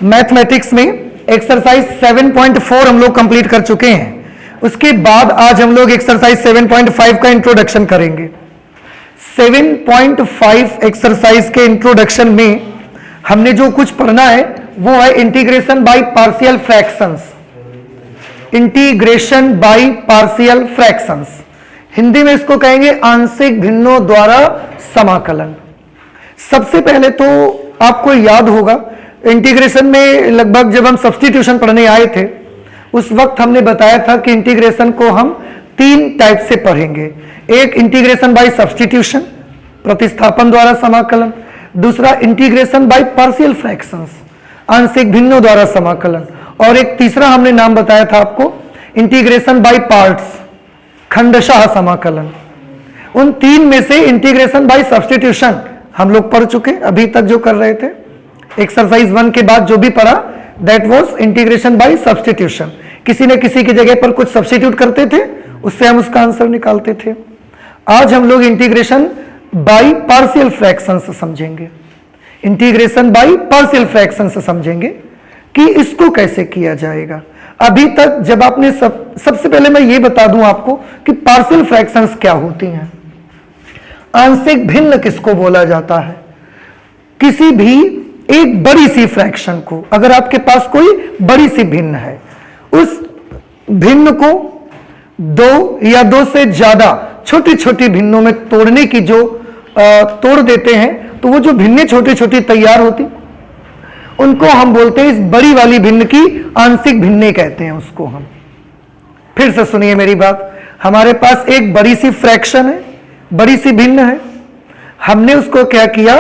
Mathematics में exercise 7.4 हम लोग कंप्लीट कर चुके हैं। उसके बाद आज हम लोग एक्सरसाइज 7.5 का इंट्रोडक्शन करेंगे। 7.5 एक्सरसाइज के इंट्रोडक्शन में हमने जो कुछ पढ़ना है वो है integration by partial fractions. Integration by partial fractions, Hindi में इसको कहेंगे आंशिक भिन्नों द्वारा समाकलन। सबसे पहले तो आपको याद होगा इंटीग्रेशन में लगभग जब हम सब्स्टिट्यूशन पढ़ने आए थे उस वक्त हमने बताया था कि इंटीग्रेशन को हम 3 टाइप से पढ़ेंगे। एक इंटीग्रेशन बाय सब्स्टिट्यूशन, प्रतिस्थापन द्वारा समाकलन। दूसरा इंटीग्रेशन बाय पार्शियल फ्रैक्शंस, आंशिक भिन्नों द्वारा समाकलन। और एक तीसरा हमने नाम बताया था आपको इंटीग्रेशन बाय पार्ट्स, खंडशः समाकलन। उन 3 में से इंटीग्रेशन बाय सब्स्टिट्यूशन हम लोग पढ़ चुके अभी तक जो कर रहे थे। एक्सरसाइज 1 के बाद जो भी पढ़ा that was integration by substitution. किसी न किसी की जगह पर कुछ सब्स्टिट्यूट करते थे, उससे हम उसका आंसर निकालते थे। आज हम लोग इंटीग्रेशन बाय पार्शियल फ्रैक्शंस समझेंगे। इंटीग्रेशन बाय पार्शियल फ्रैक्शंस समझेंगे कि इसको कैसे किया जाएगा। अभी तक जब आपने सबसे पहले मैं ये बता दूं आपको कि पार्शियल फ्रैक्शंस क्या होती हैं। आंशिक भिन्न किसको बोला जाता है? किसी भी एक बड़ी सी फ्रैक्शन को, अगर आपके पास कोई बड़ी सी भिन्न है, उस भिन्न को 2 या 2 से ज्यादा छोटी छोटी भिन्नों में तोड़ने की जो तोड़ देते हैं तो वो जो भिन्नें छोटी छोटी तैयार होती उनको हम बोलते हैं, इस बड़ी वाली भिन्न की आंशिक भिन्नें कहते हैं उसको हम। फिर से सुनिए मेरी बात, हमारे पास एक बड़ी सी फ्रैक्शन है, बड़ी सी भिन्न है। हमने उसको क्या किया,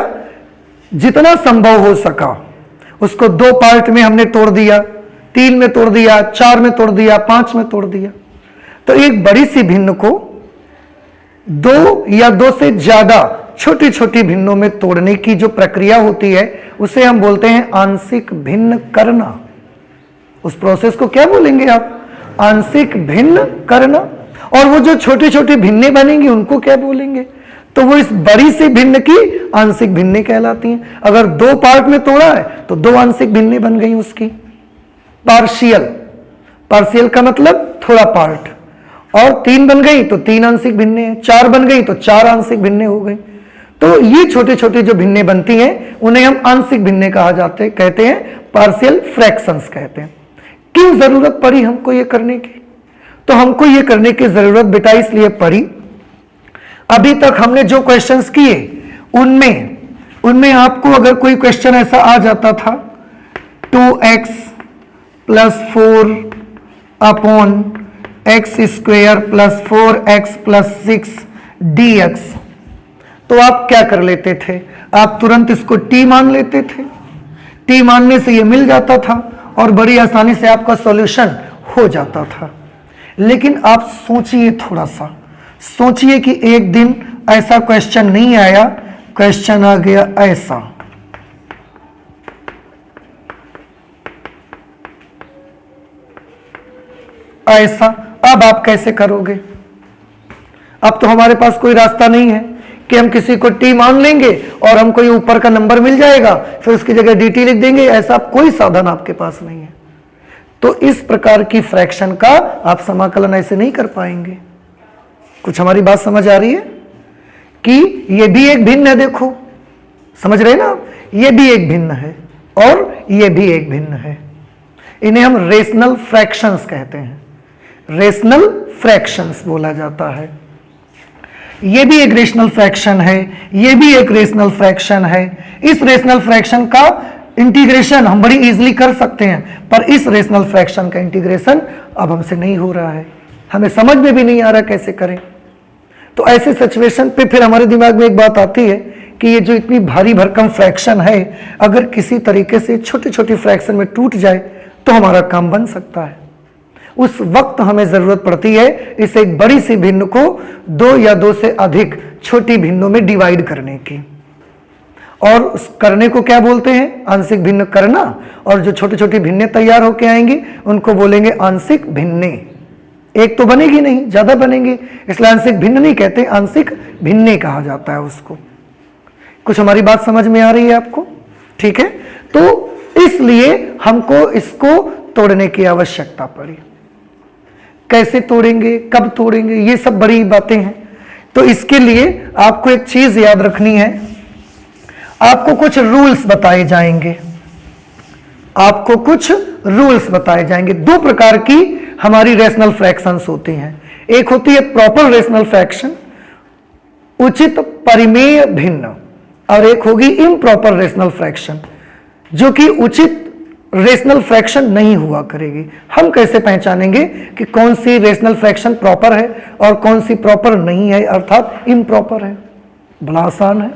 जितना संभव हो सका उसको 2 पार्ट में हमने तोड़ दिया, 3 में तोड़ दिया, 4 में तोड़ दिया, 5 में तोड़ दिया। तो एक बड़ी सी भिन्न को 2 या 2 से ज्यादा छोटी छोटी भिन्नों में तोड़ने की जो प्रक्रिया होती है उसे हम बोलते हैं आंशिक भिन्न करना। उस प्रोसेस को क्या बोलेंगे आप? आंशिक भिन्न करना। और वो जो छोटी छोटी भिन्नें बनेंगी उनको क्या बोलेंगे? तो वो इस बड़ी सी भिन्न की आंशिक भिन्नें कहलाती हैं। अगर 2 पार्ट में तोड़ा है तो 2 आंशिक भिन्नें बन गई उसकी। पार्शियल, पार्शियल का मतलब थोड़ा पार्ट। और 3 बन गई तो 3 आंशिक भिन्नें, 4 बन गई तो 4 आंशिक भिन्नें हो गई। तो ये छोटे छोटे जो भिन्नें बनती हैं उन्हें हम आंशिक भिन्नें कहते हैं, पार्शियल फ्रैक्शंस कहते हैं। क्यों जरूरत पड़ी हमको ये करने की? तो हमको ये करने की जरूरत बेटा इसलिए पड़ी, अभी तक हमने जो क्वेश्चंस किए उनमें आपको अगर कोई क्वेश्चन ऐसा आ जाता था 2x + 4 upon x² + 4x + 6 dx, तो आप क्या कर लेते थे? आप तुरंत इसको t मान लेते थे। t मानने से ये मिल जाता था और बड़ी आसानी से आपका सॉल्यूशन हो जाता था। लेकिन आप सोचिए, थोड़ा सा सोचिए कि एक दिन ऐसा क्वेश्चन नहीं आया, क्वेश्चन आ गया ऐसा। ऐसा, अब आप कैसे करोगे? अब तो हमारे पास कोई रास्ता नहीं है कि हम किसी को टी मान लेंगे और हमको ये ऊपर का नंबर मिल जाएगा, फिर उसकी जगह dt लिख देंगे। ऐसा कोई साधन आपके पास नहीं है। तो इस प्रकार की फ्रैक्शन का आप समाकलन ऐसे नहीं कर पाएंगे। कुछ हमारी बात समझ आ रही है कि ये भी एक भिन्न है? देखो, समझ रहे ना आप? ये भी एक भिन्न है और ये भी एक भिन्न है। इन्हें हम रेशनल फ्रैक्शंस कहते हैं। रेशनल फ्रैक्शंस बोला जाता है। ये भी एक रेशनल फ्रैक्शन है, ये भी एक रेशनल फ्रैक्शन है। इस रेशनल फ्रैक्शन का इंटीग्रेशन हम बड़ी इजीली कर सकते हैं, पर इस रेशनल फ्रैक्शन का इंटीग्रेशन अब हमसे नहीं हो रहा है, हमें समझ में भी नहीं आ रहा कैसे करें। तो ऐसे सिचुएशन पे फिर हमारे दिमाग में एक बात आती है कि ये जो इतनी भारी भरकम फ्रैक्शन है, अगर किसी तरीके से छोटी छोटी फ्रैक्शन में टूट जाए तो हमारा काम बन सकता है। उस वक्त हमें जरूरत पड़ती है इस एक बड़ी सी भिन्न को 2 या 2 से अधिक छोटी भिन्नों में डिवाइड करने की। और उस करने को क्या बोलते हैं? आंशिक भिन्न करना। और जो छोटी छोटी भिन्नें तैयार होकर आएंगी उनको बोलेंगे आंशिक भिन्नें। एक तो बनेगी नहीं, ज्यादा बनेंगी, इसलिए आंशिक भिन्न नहीं कहते, आंशिक भिन्नें कहा जाता है उसको। कुछ हमारी बात समझ में आ रही है आपको? ठीक है। तो इसलिए हमको इसको तोड़ने की आवश्यकता पड़ी। कैसे तोड़ेंगे, कब तोड़ेंगे, ये सब बड़ी बातें हैं। तो इसके लिए आपको एक चीज याद रखनी है, आपको कुछ रूल्स बताए जाएंगे। आपको कुछ रूल्स बताए जाएंगे। दो प्रकार की हमारी रेशनल फ्रैक्शंस होती हैं। एक होती है प्रॉपर रेशनल फ्रैक्शन, उचित परिमेय भिन्न, और एक होगी इम्प्रॉपर रेशनल फ्रैक्शन, जो कि उचित रेशनल फ्रैक्शन नहीं हुआ करेगी। हम कैसे पहचानेंगे कि कौन सी रेशनल फ्रैक्शन प्रॉपर है और कौन सी प्रॉपर नहीं है, अर्थात इम्प्रॉपर है? बड़ा आसान है।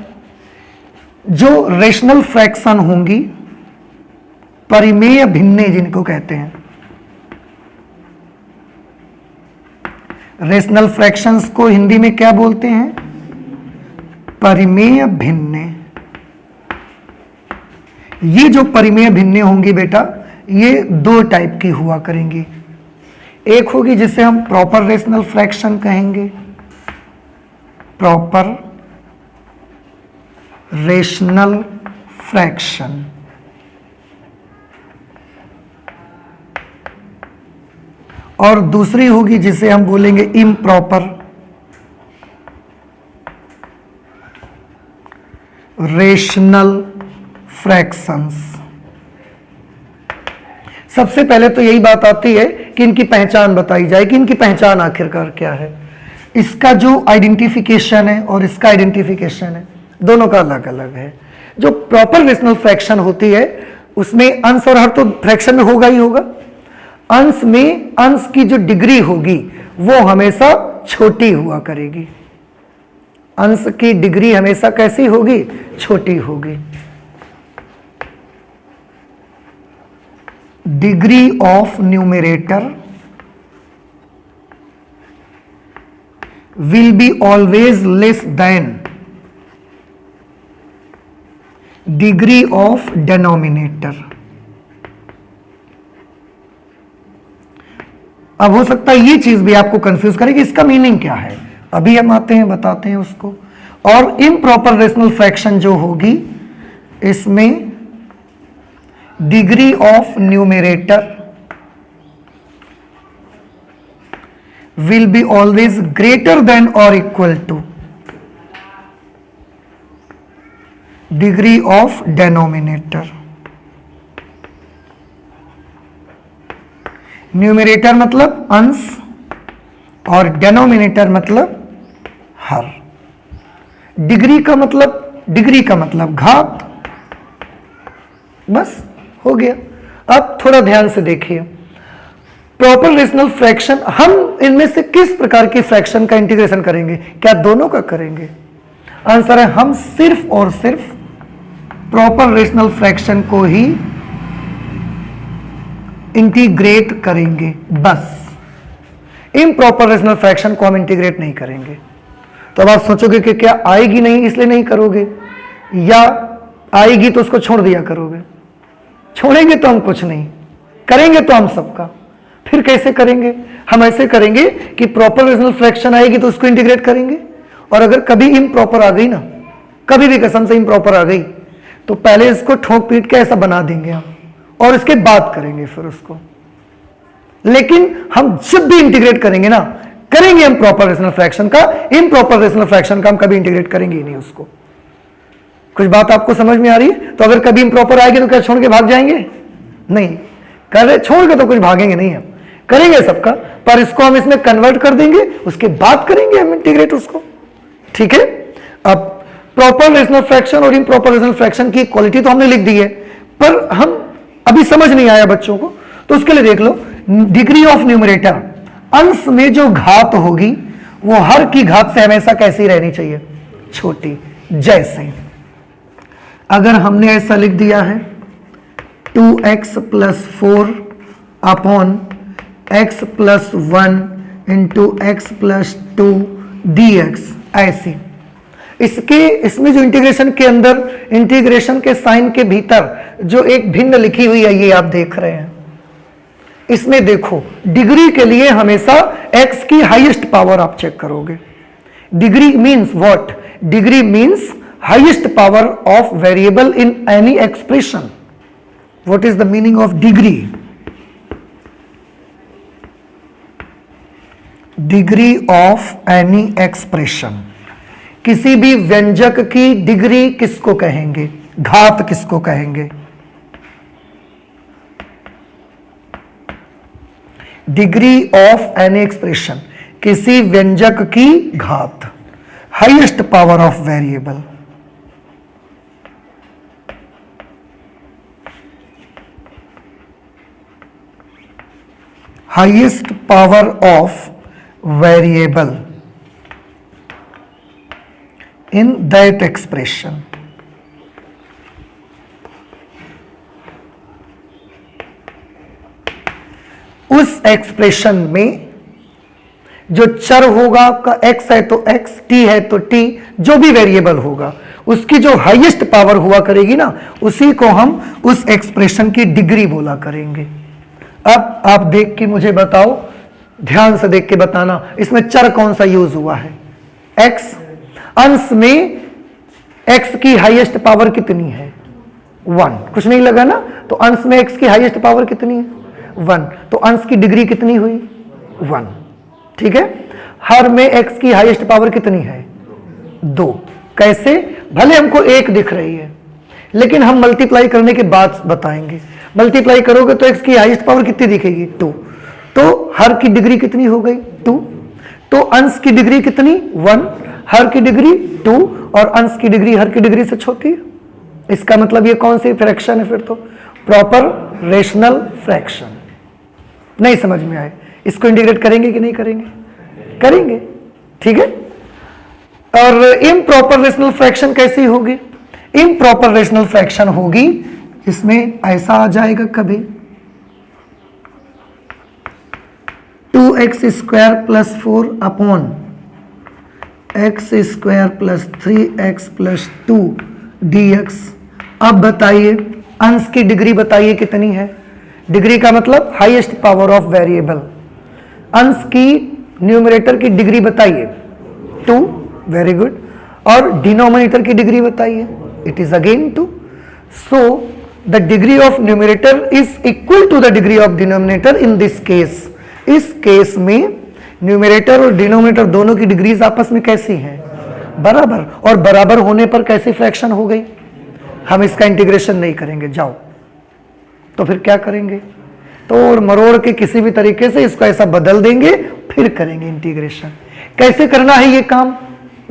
जो रेशनल फ्रैक्शन होंगी परिमेय भिन्ने जिनको कहते हैं, रेशनल फ्रैक्शंस को हिंदी में क्या बोलते हैं? परिमेय भिन्ने। ये जो परिमेय भिन्ने होंगी बेटा, ये दो टाइप की हुआ करेंगी। एक होगी जिसे हम प्रॉपर रेशनल फ्रैक्शन कहेंगे, प्रॉपर रेशनल फ्रैक्शन, और दूसरी होगी जिसे हम बोलेंगे इम्प्रॉपर रेशनल फ्रैक्शंस। सबसे पहले तो यही बात आती है कि इनकी पहचान बताई जाए कि इनकी पहचान आखिरकार क्या है। इसका जो आइडेंटिफिकेशन है और इसका आइडेंटिफिकेशन है, दोनों का अलग अलग है। जो प्रॉपर रेशनल फ्रैक्शन होती है उसमें अंश और हर तो फ्रैक्शन में होगा ही होगा। अंश में अंश की जो डिग्री होगी वो हमेशा छोटी हुआ करेगी। अंश की डिग्री हमेशा कैसी होगी? छोटी होगी। Degree of numerator will be always less than degree of denominator। अब हो सकता है ये चीज भी आपको कंफ्यूज करे कि इसका मीनिंग क्या है, अभी हम आते हैं बताते हैं उसको। और इम्प्रॉपर रेशनल फ्रैक्शन जो होगी इसमें degree of numerator will be always greater than or equal to degree of denominator। Numerator मतलब अंश और डेनोमिनेटर मतलब हर। डिग्री का मतलब घात। बस हो गया। अब थोड़ा ध्यान से देखिए, प्रॉपर रेशनल फ्रैक्शन, हम इनमें से किस प्रकार की फ्रैक्शन का इंटीग्रेशन करेंगे? क्या दोनों का करेंगे? आंसर है हम सिर्फ और सिर्फ प्रॉपर रेशनल फ्रैक्शन को ही इंटीग्रेट करेंगे, बस। इम्प्रॉपर रेशनल फ्रैक्शन को हम इंटीग्रेट नहीं करेंगे। तो अब आप सोचोगे कि क्या आएगी नहीं इसलिए नहीं करोगे, या आएगी तो उसको छोड़ दिया करोगे? छोड़ेंगे तो हम कुछ नहीं करेंगे, तो हम सबका। फिर कैसे करेंगे? हम ऐसे करेंगे कि प्रॉपर रेशनल फ्रैक्शन आएगी तो उसको इंटीग्रेट करेंगे, और अगर कभी इम्प्रॉपर आ गई ना, कभी भी कसम से इम्प्रॉपर आ गई, तो पहले इसको ठोक पीट के ऐसा बना देंगे हम, और इसके बाद करेंगे फिर उसको। लेकिन हम जब भी इंटीग्रेट करेंगे ना, करेंगे हम प्रॉपर रेशनल फ्रैक्शन का, इम्प्रॉपर रेशनल फ्रैक्शन का हम कभी इंटीग्रेट करेंगे ही नहीं उसको। कुछ बात आपको समझ में आ रही है? तो अगर कभी इम्प्रॉपर आएगी तो क्या छोड़ के भाग जाएंगे? नहीं, छोड़ के तो कुछ भागेंगे नहीं, हम करेंगे सबका, पर इसको हम इसमें कन्वर्ट कर देंगे, उसके बाद करेंगे हम इंटीग्रेट उसको। ठीक है? अब प्रॉपर रेशनल फ्रैक्शन और इम्प्रॉपर रेशनल फ्रैक्शन की क्वालिटी तो हमने लिख दी है, पर हम अभी समझ नहीं आया बच्चों को, तो उसके लिए देख लो, डिग्री ऑफ न्यूमरेटर, अंश में जो घात होगी वो हर की घात से हमेशा कैसी रहनी चाहिए? छोटी। जैसे अगर हमने ऐसा लिख दिया है 2x + 4 upon x + 1 into x + 2 dx, ऐसी। इसमें जो इंटीग्रेशन के अंदर, इंटीग्रेशन के साइन के भीतर जो एक भिन्न लिखी हुई है, ये आप देख रहे हैं। इसमें देखो, डिग्री के लिए हमेशा x की हाईएस्ट पावर आप चेक करोगे। Degree means what? Degree means highest power of variable in any expression. What is the meaning of degree? Degree of any expression, किसी भी व्यंजक की डिग्री किसको कहेंगे? घात किसको कहेंगे? डिग्री ऑफ एनी एक्सप्रेशन, किसी व्यंजक की घात, highest power of variable. Highest power of variable in that expression। उस एक्सप्रेशन में जो चर होगा आपका x है तो x, t है तो t, जो भी वेरिएबल होगा उसकी जो हाईएस्ट पावर हुआ करेगी ना, उसी को हम उस एक्सप्रेशन की डिग्री बोला करेंगे। अब आप देख के मुझे बताओ, ध्यान से देख के बताना, इसमें चर कौन सा यूज हुआ है? x। अंश में x की हाईएस्ट पावर कितनी है? 1। कुछ नहीं लगा ना, तो अंश में x की हाईएस्ट पावर कितनी है? 1। तो अंश की डिग्री कितनी हुई? 1। ठीक है। हर में x की हाईएस्ट पावर कितनी है? 2। कैसे? भले हमको 1 दिख रही है, लेकिन हम मल्टीप्लाई करने के बाद बताएंगे। मल्टीप्लाई करोगे तो x की हाईएस्ट पावर कितनी दिखेगी? 2। तो हर की डिग्री कितनी हो गई? 2। तो अंश की डिग्री कितनी? 1, हर की डिग्री 2, और अंश की डिग्री हर की डिग्री से छोटी है। इसका मतलब ये कौन सी फ्रैक्शन है? फिर तो प्रॉपर रेशनल फ्रैक्शन। नहीं समझ में आए? इसको इंटीग्रेट करेंगे कि नहीं करेंगे? करेंगे। ठीक है। और इम्प्रॉपर रेशनल फ्रैक्शन कैसी होगी? इम्प्रॉपर रेशनल फ्रैक्शन होगी, इसमें ऐसा आ जाएगा कभी 2x square plus 4 upon x square plus 3x plus 2 dx। अब बताइए अंश की डिग्री बताइए कितनी है? डिग्री का मतलब हाईएस्ट पावर ऑफ वेरिएबल। अंश की न्यूमरेटर की डिग्री बताइए 2, वेरी गुड। और डिनोमिनेटर की डिग्री बताइए, it is again 2। So the degree of numerator is equal to the degree of denominator in this case. इस केस में न्यूमरेटर और डिनोमिनेटर दोनों की डिग्रीज आपस में कैसी हैं? बराबर। और बराबर होने पर कैसी फ्रैक्शन हो गई? हम इसका इंटीग्रेशन नहीं करेंगे, जाओ। तो फिर क्या करेंगे? तोड़ मरोड़ के किसी भी तरीके से इसको ऐसा बदल देंगे, फिर करेंगे इंटीग्रेशन। कैसे करना है ये काम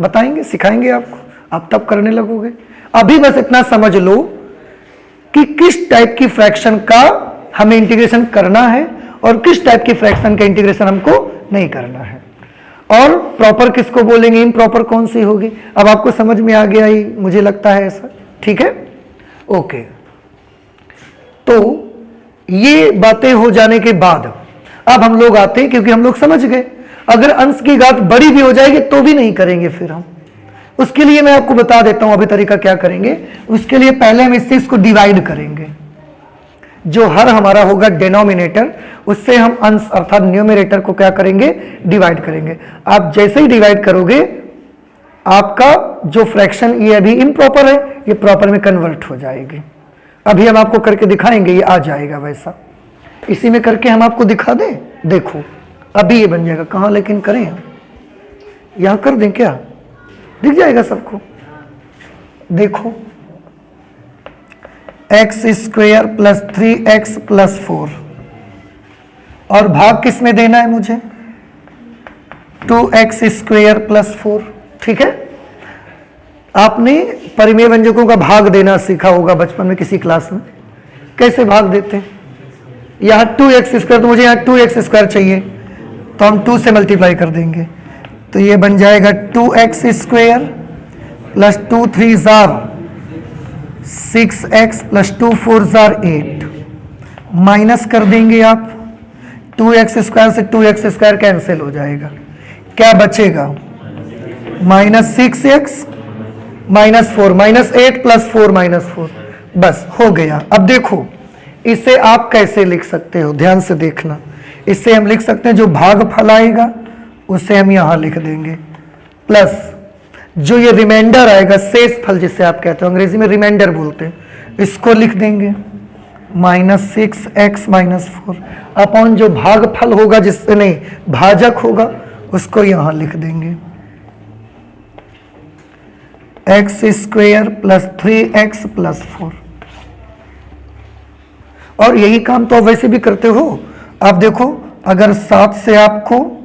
बताएंगे, सिखाएंगे आपको, आप तब करने लगोगे। अभी बस इतना समझ लो कि किस टाइप की फ्रैक्शन का हमें इंटीग्रेशन करना है और किस टाइप की फ्रैक्शन का इंटीग्रेशन हमको नहीं करना है। और प्रॉपर किसको बोलेंगे, इम्प्रॉपर कौन सी होगी? अब आपको समझ में आ गया ही, मुझे लगता है ऐसा। ठीक है, ओके। तो ये बातें हो जाने के बाद अब हम लोग आते हैं, क्योंकि हम लोग समझ गए अगर अंश की घात बड़ी भी हो जाएगी तो भी नहीं करेंगे फिर हम। उसके लिए मैं आपको बता देता हूं अभी तरीका क्या करेंगे। उसके लिए पहले हम इससे इसको डिवाइड करेंगे। जो हर हमारा होगा डिनोमिनेटर, उससे हम अंश अर्थात न्यूमरेटर को क्या करेंगे? डिवाइड करेंगे। आप जैसे ही डिवाइड करोगे आपका जो फ्रैक्शन ये अभी इम्प्रॉपर है, ये प्रॉपर में कन्वर्ट हो जाएगी। अभी हम आपको करके दिखाएंगे, ये आ जाएगा वैसा। इसी में करके हम आपको दिखा दें, देखो अभी ये बन जाएगा। कहाँ लेकिन करें हम? यहां कर दें क्या? दिख जाएगा सबको। देखो x square plus 3x plus 4, और भाग किस में देना है मुझे? 2x square plus 4। ठीक है, आपने परिमेय व्यंजकों का भाग देना सीखा होगा बचपन में किसी क्लास में। कैसे भाग देते हैं? यहाँ 2x स्क्वायर, तो मुझे यहाँ 2x स्क्वायर चाहिए, तो हम 2 से मल्टीप्लाई कर देंगे। तो ये बन जाएगा 2x square plus 2 3 jar 6x plus 2 4 jar 8। Minus कर देंगे आप, 2x स्क्वायर से 2x स्क्वायर कैंसिल हो जाएगा। क्या बचेगा? Minus 6x minus 4 minus 8 plus 4 minus 4। बस हो गया। अब देखो इसे आप कैसे लिख सकते हो, ध्यान से देखना। इससे हम लिख सकते हैं जो भागफल आएगा उसे हम यहां लिख देंगे, प्लस जो ये रिमाइंडर आएगा, शेष फल जिसे आप कहते हो, अंग्रेजी में रिमाइंडर बोलते हैं, इसको लिख देंगे। -6x-4 अपॉन जो भागफल होगा, जिससे नहीं भाजक होगा, उसको यहां लिख देंगे x² + 3x + 4। और यही काम तो आप वैसे भी करते हो। आप देखो, अगर 7 से आपको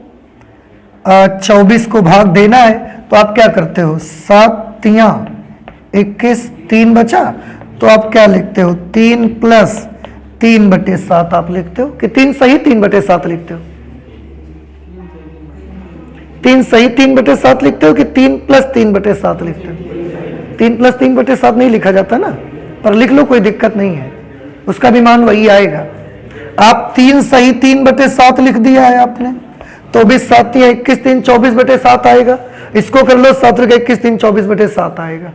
24 को भाग देना है तो आप क्या करते हो, 7 तियां 21, 3 बचा, तो आप क्या लिखते हो, 3 + 3/7 आप लिखते हो कि 3 सही 3/7 लिखते हो? 3 सही 3/7 लिखते हो कि 3 + 3/7 लिखते हो? 3 + 3/7 नहीं लिखा जाता ना, पर लिख लो, कोई दिक्कत नहीं है, उसका भी मान वही आएगा। आप 3 सही 3/7 लिख दिया है आपने, तो भी 7 या 21 3 24/7 आएगा। इसको कर लो, 7 21 3 24/7 आएगा।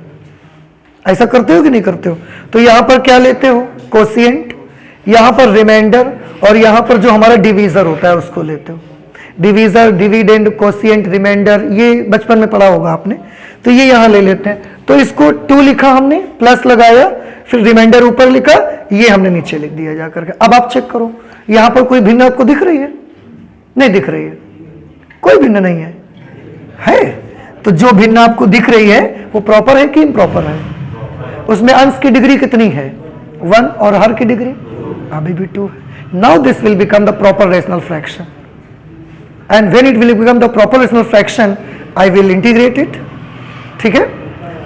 ऐसा करते हो कि नहीं करते हो? तो यहां पर क्या लेते हो, कोशिएंट, यहां पर रिमाइंडर, और यहां पर जो हमारा डिवीजर होता है उसको लेते हो। डिवीजर, डिविडेंड, कोशिएंट, रिमाइंडर, ये बचपन में पढ़ा होगा आपने, तो ये यहां ले लेते हैं। तो इसको 2 लिखा हमने, प्लस लगाया, फिर रिमाइंडर ऊपर लिखा, ये हमने नीचे लिख दिया जाकर के। अब आप चेक करो, यहां पर कोई भिन्न आपको दिख रही है? नहीं दिख रही है, कोई भिन्न नहीं है, है? तो जो भिन्न आपको दिख रही है वो प्रॉपर है कि इम्प्रॉपर है? उसमें अंश की डिग्री कितनी है, 1, और हर की डिग्री अभी भी 2 है। Now this will become the proper rational fraction, and when it will become the proper rational fraction I will integrate it. ठीक है,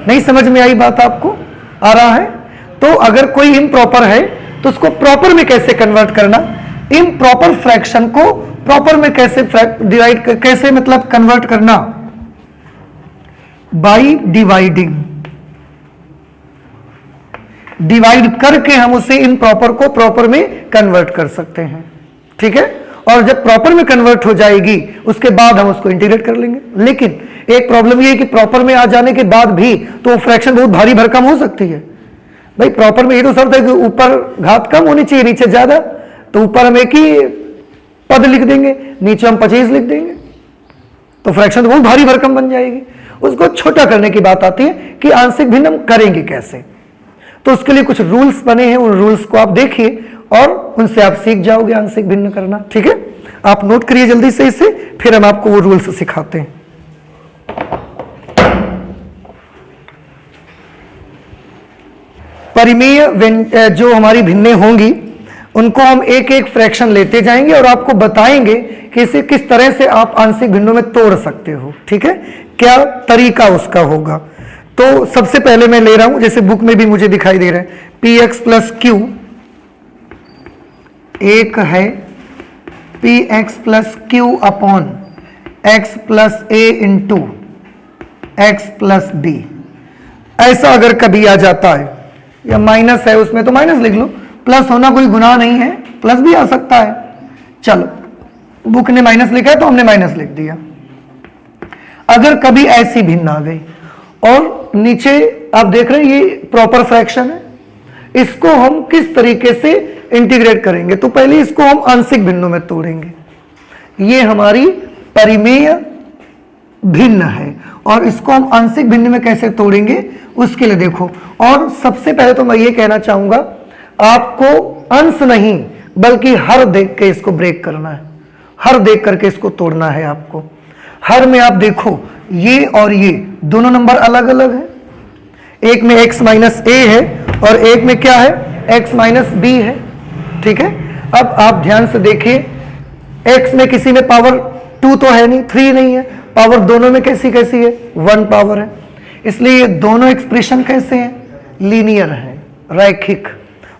नहीं समझ में आई बात आपको? आ रहा है? तो अगर कोई इम्प्रॉपर है तो उसको प्रॉपर में कैसे कन्वर्ट करना, इम्प्रॉपर फ्रैक्शन को प्रॉपर में कैसे डिवाइड, कैसे मतलब कन्वर्ट करना, बाय डिवाइडिंग। डिवाइड करके हम उसे इम्प्रॉपर को प्रॉपर में कन्वर्ट कर सकते हैं। ठीक है, और जब प्रॉपर में कन्वर्ट हो जाएगी उसके बाद हम उसको इंटीग्रेट कर लेंगे। लेकिन एक प्रॉब्लम ये है कि प्रॉपर में आ जाने के बाद भी तो फ्रैक्शन बहुत भारी भरकम हो सकती है। भाई प्रॉपर में ये तो शर्त है कि ऊपर घात कम होनी चाहिए, नीचे ज्यादा, तो ऊपर हम एक ही पद लिख देंगे, नीचे हम 25 लिख देंगे, तो फ्रैक्शन तो बहुत भारी भरकम बन जाएगी। उसको छोटा करने की बात आती है कि आंशिक भिन्न हम करेंगे कैसे। तो उसके लिए कुछ रूल्स बने हैं, उन रूल्स को आप देखिए और उनसे आप सीख जाओगे आंशिक भिन्न करना। ठीक है, आप नोट करिए जल्दी से इसे, फिर हम आपको वो रूल्स सिखाते हैं। परिमेय जो हमारी भिन्नें होंगी उनको हम एक एक फ्रैक्शन लेते जाएंगे और आपको बताएंगे कि इसे किस तरह से आप आंशिक भिन्नों में तोड़ सकते हो। ठीक है, क्या तरीका उसका होगा। तो सबसे पहले मैं ले रहा हूं, जैसे बुक में भी मुझे दिखाई दे रहा है, px + q एक है px + q upon x + a into x + b। ऐसा अगर कभी आ जाता है, या माइनस है उसमें तो माइनस लिख लो, प्लस होना कोई गुनाह नहीं है, प्लस भी आ सकता है। चलो बुक ने माइनस लिखा है तो हमने माइनस लिख दिया। अगर कभी ऐसी भिन्न आ गई और नीचे आप देख रहे हैं ये प्रॉपर फ्रैक्शन है, इसको हम किस तरीके से इंटीग्रेट करेंगे, तो पहले इसको हम आंशिक भिन्नों में तोड़ेंगे। ये हमारी परिमेय भिन्न है और इसको हम आंशिक भिन्न में कैसे तोड़ेंगे उसके लिए देखो। और सबसे पहले तो मैं ये कहना चाहूंगा, आपको अंश नहीं बल्कि हर देख के इसको ब्रेक करना है, हर देख करके इसको तोड़ना है आपको। हर में आप देखो ये और ये दोनों नंबर अलग अलग है, एक में x - a है और एक में क्या है, x - b है। ठीक है, अब आप ध्यान से देखिए, x में किसी में पावर 2 तो है नहीं, 3 नहीं है, पावर दोनों में कैसी कैसी है, 1 पावर है। इसलिए ये दोनों एक्सप्रेशन कैसे हैं, लीनियर है, रैखिक।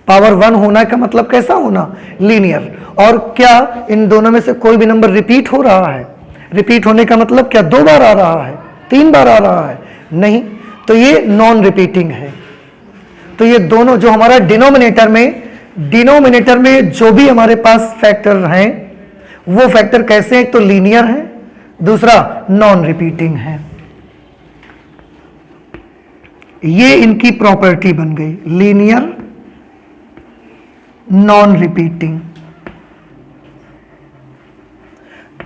पावर 1 होना का मतलब कैसा होना, लीनियर। और क्या इन दोनों में से कोई भी नंबर रिपीट हो रहा है, रिपीट होने का मतलब क्या 2 बार आ रहा है, 3 बार आ रहा है, नहीं, तो ये नॉन रिपीटिंग है। तो ये दोनों जो हमारा डिनोमिनेटर में जो भी हमारे पास फैक्टर हैं वो फैक्टर कैसे हैं, एक तो लीनियर है, दूसरा नॉन रिपीटिंग है। ये इनकी प्रॉपर्टी बन गई, लीनियर नॉन रिपीटिंग।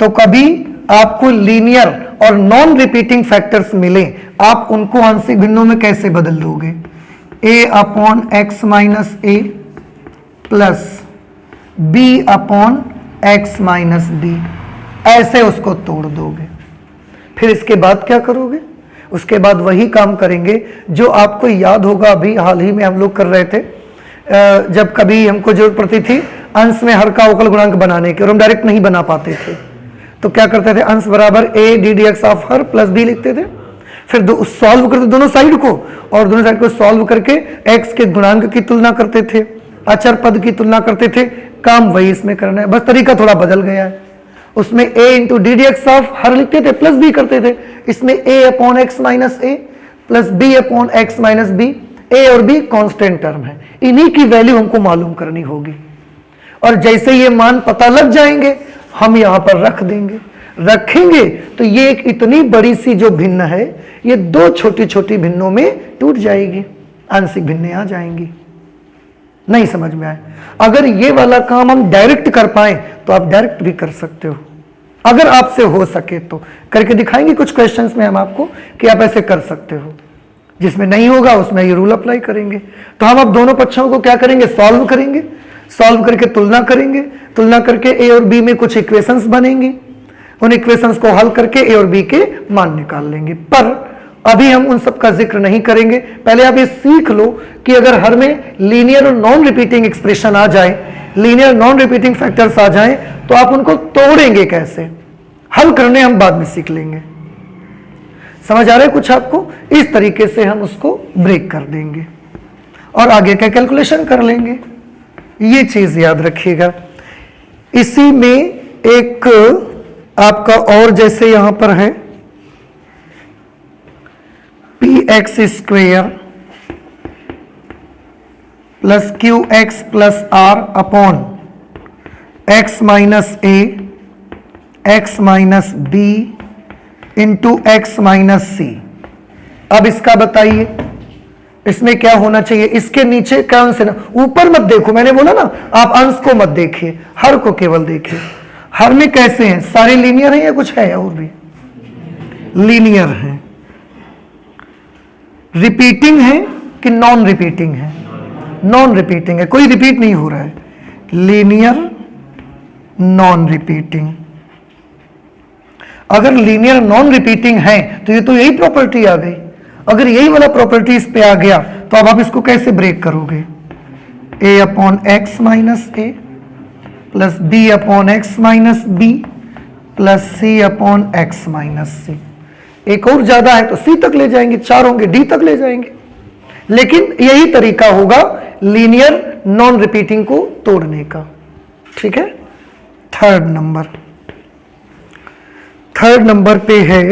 तो कभी आपको लीनियर और नॉन रिपीटिंग फैक्टर्स मिले, आप उनको आंशिक भिन्नों में कैसे बदल दोगे, a upon x - a plus b upon x minus b, ऐसे उसको तोड़ दोगे। फिर इसके बाद क्या करोगे? उसके बाद वही काम करेंगे जो आपको याद होगा, अभी हाल ही में हम लोग कर रहे थे, जब कभी हमको जरूरत पड़ती थी अंश में हर का अवकल गुणांक बनाने की और हम डायरेक्ट नहीं बना पाते थे, तो क्या करते थे? अंश बराबर a d d x of हर प्लस बी लिखते थे, फिर सॉल्व करते दोनों साइड को, और दोनों साइड को सॉल्व करके एक्स के गुणांक की तुलना करते थे, अचर पद की तुलना करते थे। काम वही इसमें करना है, बस तरीका थोड़ा बदल गया है। उसमें a into d d x of हर लिखते थे, प्लस बी करते थे। इसमें a upon x minus a plus b upon x minus b, a और बी कांस्टेंट टर्म है, इन्हीं की वैल्यू हमको मालूम करनी होगी। और जैसे ये मान पता लग जाएंगे हम यहां पर रख देंगे, रखेंगे तो ये एक इतनी बड़ी सी जो भिन्न है ये दो छोटी छोटी भिन्नों में टूट जाएगी, आंशिक भिन्नें आ जाएंगी। नहीं समझ में आए? अगर ये वाला काम हम डायरेक्ट कर पाए तो आप डायरेक्ट भी कर सकते हो, अगर आपसे हो सके तो। करके दिखाएंगे कुछ क्वेश्चंस में हम आपको कि आप ऐसे कर सकते हो। जिसमें नहीं होगा उसमें ये रूल अप्लाई करेंगे। तो हम अब दोनों पक्षों को क्या करेंगे? सॉल्व करेंगे, सॉल्व करके तुलना करेंगे, तुलना करके ए और बी में कुछ इक्वेशंस बनेंगी, उन इक्वेशंस को हल करके ए और बी के मान निकाल लेंगे। पर अभी हम उन सब का जिक्र नहीं करेंगे, पहले आप ये सीख लो कि अगर हर में लीनियर और नॉन रिपीटिंग एक्सप्रेशन आ जाए, लीनियर नॉन रिपीटिंग फैक्टर्स आ जाएं, तो आप उनको तोड़ेंगे कैसे, हल करने हम बाद में सीख लेंगे। समझ आ रहा है कुछ आपको? इस तरीके से हम उसको ब्रेक कर देंगे और आगे का कैलकुलेशन कर लेंगे। ये चीज याद रखिएगा। इसी में एक आपका और जैसे यहां पर है p x square plus q x plus r upon x minus a x minus b into x minus c. अब इसका बताइए इसमें क्या होना चाहिए? इसके नीचे कौन से ना, ऊपर मत देखो, मैंने बोला ना आप अंश को मत देखिए, हर को केवल देखिए। हर में कैसे हैं? सारे लीनियर हैं या कुछ है और भी? लीनियर हैं। रिपीटिंग है कि नॉन रिपीटिंग है? नॉन रिपीटिंग है, कोई रिपीट नहीं हो रहा है। Linear non repeating. अगर लीनियर नॉन रिपीटिंग है तो ये तो यही प्रॉपर्टी आ गई। अगर यही वाला प्रॉपर्टी इस पे आ गया तो अब आप इसको कैसे ब्रेक करोगे? a upon x minus a plus b upon x minus b plus c upon x minus c. एक और ज्यादा है तो c तक ले जाएंगे, चार होंगे d तक ले जाएंगे। लेकिन यही तरीका होगा लीनियर नॉन रिपीटिंग को तोड़ने का। ठीक है। थर्ड नंबर पे है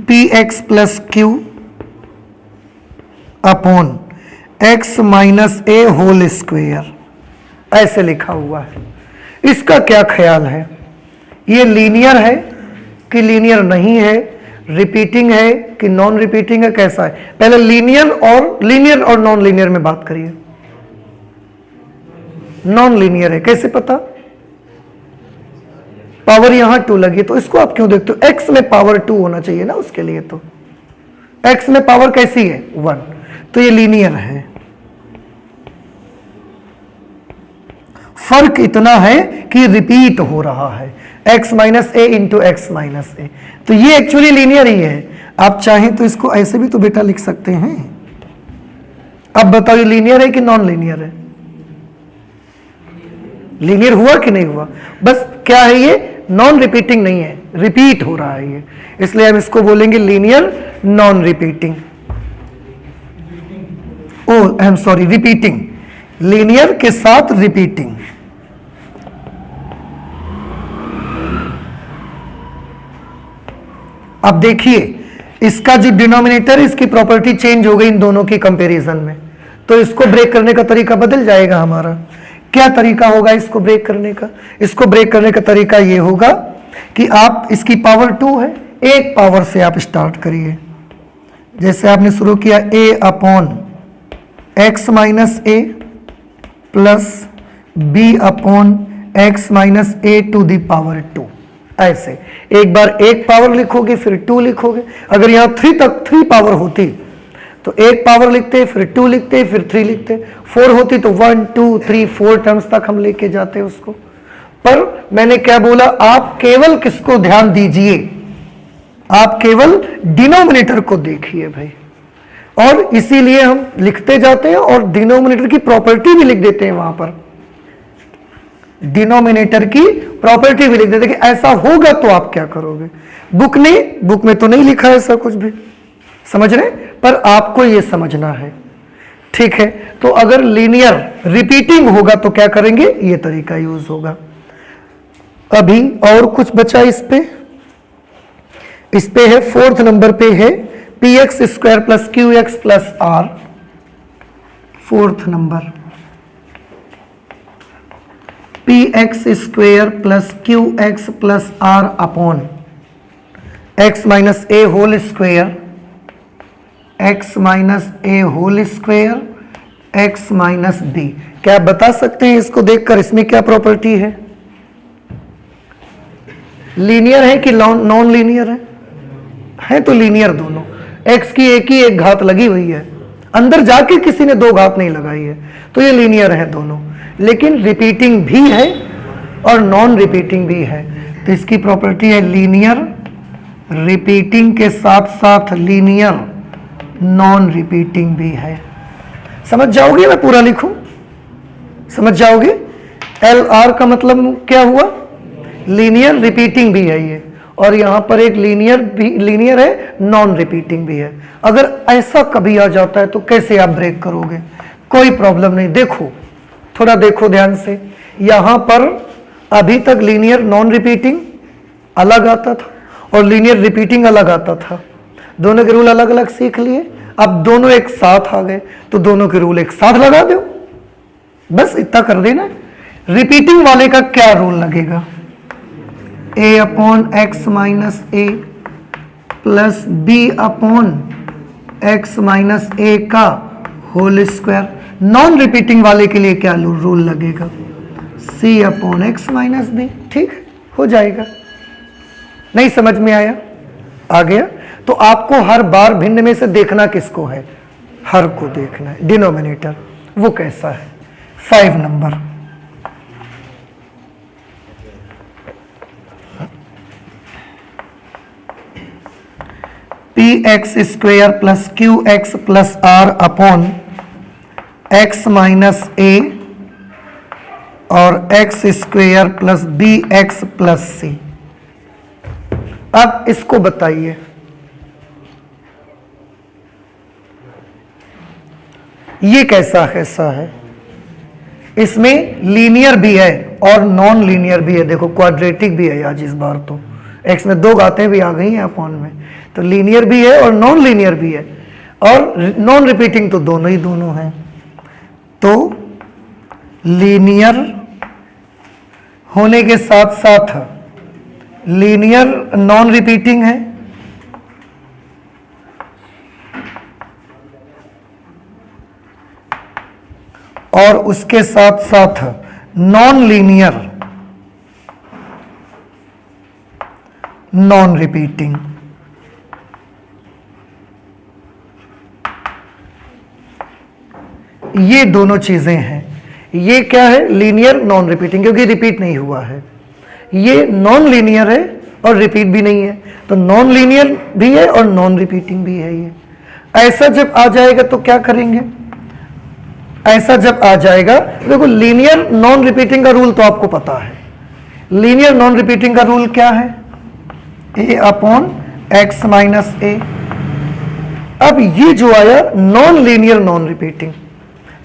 p x plus q upon x minus a whole square, ऐसे लिखा हुआ है। इसका क्या ख्याल है? ये लीनियर है कि लीनियर नहीं है, रिपीटिंग है कि नॉन रिपीटिंग है, कैसा है? पहले लीनियर और नॉन लीनियर में बात करिए। नॉन लीनियर है, कैसे पता? पावर यहां 2 लगी तो इसको आप क्यों देखते हो? x में पावर 2 होना चाहिए ना उसके लिए, तो x में पावर कैसी है? 1, तो ये लीनियर है। फर्क इतना है कि रिपीट हो रहा है, x माइनस ए इंटू एक्स माइनस ए, तो ये एक्चुअली लीनियर ही है। आप चाहें तो इसको ऐसे भी तो बेटा लिख सकते हैं। अब बताओ ये लीनियर है कि नॉन लीनियर है? लीनियर हुआ कि नहीं हुआ? बस क्या है, ये नॉन रिपीटिंग नहीं है, रिपीट हो रहा है ये, इसलिए हम इसको बोलेंगे linear non repeating. Oh I am sorry, repeating, linear के साथ रिपीटिंग। अब देखिए इसका जो डिनोमिनेटर है इसकी प्रॉपर्टी चेंज हो गई इन दोनों की कंपैरिजन में, तो इसको ब्रेक करने का तरीका बदल जाएगा हमारा। क्या तरीका होगा इसको ब्रेक करने का? इसको ब्रेक करने का तरीका ये होगा कि आप इसकी पावर 2 है, एक पावर से आप स्टार्ट करिए। जैसे आपने शुरू किया a upon x minus a plus b upon x minus a to the power 2, ऐसे एक बार एक पावर लिखोगे फिर 2 लिखोगे। अगर यहां 3 तक 3 पावर होती तो एक पावर लिखते, फिर 2 लिखते, फिर 3 लिखते। 4 होती तो 1 2 3 4 टर्म्स तक हम लेके जाते उसको। पर मैंने क्या बोला, आप केवल किसको ध्यान दीजिए, आप केवल डिनोमिनेटर को देखिए भाई। और इसीलिए हम लिखते जाते हैं और डिनोमिनेटर की प्रॉपर्टी भी लिख देते हैं वहां पर, डिनोमिनेटर की प्रॉपर्टी भी लिख देते कि ऐसा होगा तो आप क्या करोगे। बुक में तो नहीं लिखा है ऐसा कुछ भी, समझ रहे, पर आपको यह समझना है, ठीक है। तो अगर लीनियर रिपीटिंग होगा तो क्या करेंगे, यह तरीका यूज होगा। अभी और कुछ बचा इस पे है 4th नंबर पे है p x square plus q x plus r. 4th number p x square plus q x plus r upon x minus a whole square, x minus a whole square x minus b. क्या आप बता सकते हैं इसको देखकर इसमें क्या property है, लीनियर है कि नॉन लीनियर है तो लीनियर दोनों। x की एक घात लगी हुई है, अंदर जाके किसी ने 2 घात नहीं लगाई है, तो ये लीनियर है दोनों। लेकिन रिपीटिंग भी है और नॉन रिपीटिंग भी है, तो इसकी प्रॉपर्टी है लीनियर रिपीटिंग के साथ साथ लीनियर नॉन रिपीटिंग भी है। समझ जाओगे, मैं पूरा लिखूं, समझ जाओगे। एल आर का मतलब क्या हुआ, लीनियर रिपीटिंग भी है ये, और यहां पर एक लीनियर है नॉन रिपीटिंग भी है। अगर ऐसा कभी आ जाता है तो कैसे आप ब्रेक करोगे, कोई प्रॉब्लम नहीं। देखो थोड़ा देखो ध्यान से, यहां पर अभी तक लीनियर नॉन रिपीटिंग अलग आता था और लीनियर रिपीटिंग अलग आता था, दोनों के रूल अलग अलग सीख लिए। अब दोनों एक साथ आ गए तो दोनों के रूल एक साथ लगा दो, बस इतना कर देना। रिपीटिंग वाले का क्या रूल लगेगा, a upon x minus a plus b upon x minus a का होल स्क्वायर। नॉन रिपीटिंग वाले के लिए क्या रूल लगेगा, c upon x minus b. ठीक है, हो जाएगा। नहीं समझ में आया, आ गया। तो आपको हर बार भिन्न में से देखना किसको है, हर को देखना है, डिनोमिनेटर वो कैसा है। 5 number p x square plus q x plus r upon x minus a और x square plus b x plus c. अब इसको बताइए, ये कैसा है। इसमें लीनियर भी है और नॉन लीनियर भी है। देखो क्वाड्रेटिक भी है आज इस बार, तो एक्स में 2 घातें भी आ गई हैं अपॉन में, तो लीनियर भी है और नॉन लीनियर भी है, और नॉन रिपीटिंग तो दोनों हैं। तो लीनियर होने के साथ साथ लीनियर नॉन रिपीटिंग है, और उसके साथ साथ नॉन लीनियर नॉन रिपीटिंग। ये दोनों चीजें हैं। ये क्या है, लीनियर नॉन रिपीटिंग, क्योंकि रिपीट नहीं हुआ है। ये नॉन लीनियर है और रिपीट भी नहीं है, तो नॉन लीनियर भी है और नॉन रिपीटिंग भी है। ये ऐसा जब आ जाएगा तो क्या करेंगे, ऐसा जब आ जाएगा, देखो लीनियर नॉन रिपीटिंग का रूल तो आपको पता है। लीनियर नॉन रिपीटिंग का रूल क्या है, ए अपॉन एक्स माइनस ए। अब ये जो आया non linear non repeating,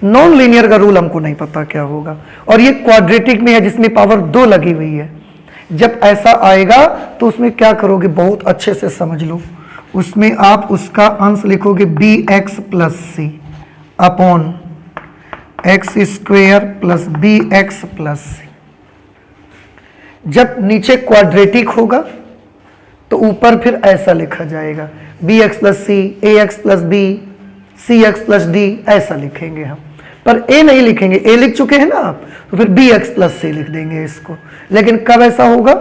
non linear का रूल हमको नहीं पता क्या होगा, और ये क्वाड्रेटिक में है जिसमें पावर 2 लगी हुई है। जब ऐसा आएगा तो उसमें क्या करोगे, बहुत अच्छे से समझ लो। उसमें आप उसका अंश लिखोगे b x plus c upon x square plus b x plus c. जब नीचे क्वाड्रेटिक होगा तो ऊपर फिर ऐसा लिखा जाएगा बी एक्स प्लस सी, ए एक्स प्लस बी, सी एक्स प्लस डी, ऐसा लिखेंगे हम। पर ए नहीं लिखेंगे, ए लिख चुके हैं ना आप, तो फिर बी एक्स प्लस सी लिख देंगे इसको। लेकिन कब ऐसा होगा,